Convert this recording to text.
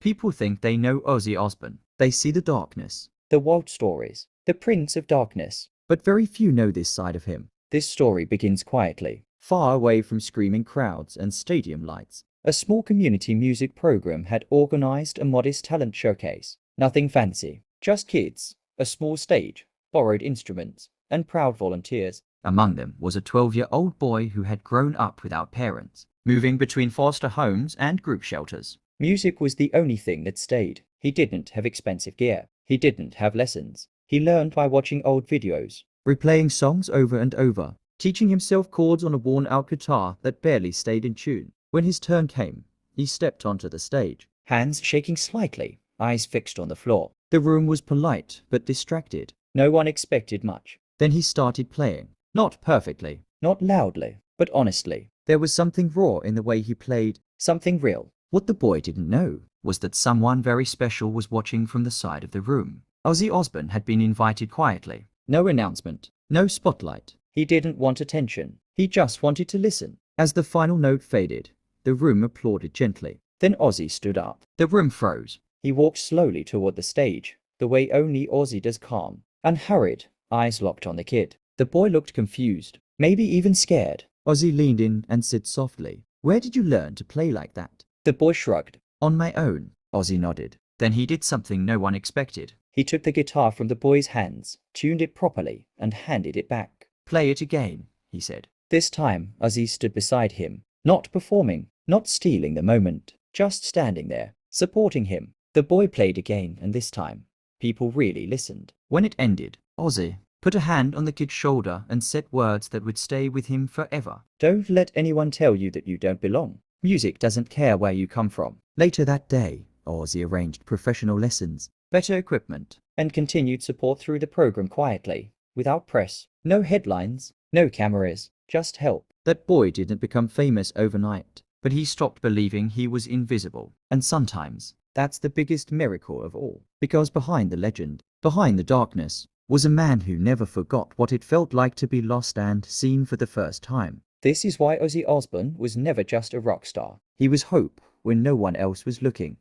People think they know Ozzy Osbourne. They see the darkness, the wild stories, the Prince of Darkness. but very few know this side of him. This story begins quietly. Far away from screaming crowds and stadium lights, A small community music program had organized a modest talent showcase. Nothing fancy, just kids, a small stage, borrowed instruments, and proud volunteers. among them was a 12-year-old boy who had grown up without parents, moving between foster homes and group shelters. Music was the only thing that stayed. He didn't have expensive gear. He didn't have lessons. He learned by watching old videos, Replaying songs over and over, teaching himself chords on a worn-out guitar that barely stayed in tune. When his turn came, he stepped onto the stage. hands shaking slightly, eyes fixed on the floor. The room was polite but distracted. No one expected much. Then he started playing. Not perfectly. Not loudly, but honestly. There was something raw in the way he played. Something real. What the boy didn't know was that someone very special was watching from the side of the room. Ozzy Osbourne had been invited quietly. No announcement, no spotlight. He didn't want attention. He just wanted to listen. As the final note faded, the room applauded gently. Then Ozzy stood up. The room froze. He walked slowly toward the stage, the way only Ozzy does, calm and hurried, eyes locked on the kid. The boy looked confused, maybe even scared. Ozzy leaned in and said softly, "Where did you learn to play like that?" The boy shrugged. "On my own," Ozzy nodded. Then he did something no one expected. He took the guitar from the boy's hands, tuned it properly, and handed it back. "Play it again," he said. This time, Ozzy stood beside him, not performing, not stealing the moment, just standing there, supporting him. The boy played again, and this time, people really listened. When it ended, Ozzy put a hand on the kid's shoulder and said words that would stay with him forever. Don't let anyone tell you that you don't belong. Music doesn't care where you come from. Later that day, Ozzy arranged professional lessons, better equipment, and continued support through the program quietly, without press, no headlines, no cameras, just help. That boy didn't become famous overnight, but he stopped believing he was invisible. And sometimes, that's the biggest miracle of all. Because behind the legend, behind the darkness, was a man who never forgot what it felt like to be lost and seen for the first time. This is why Ozzy Osbourne was never just a rock star. He was hope when no one else was looking.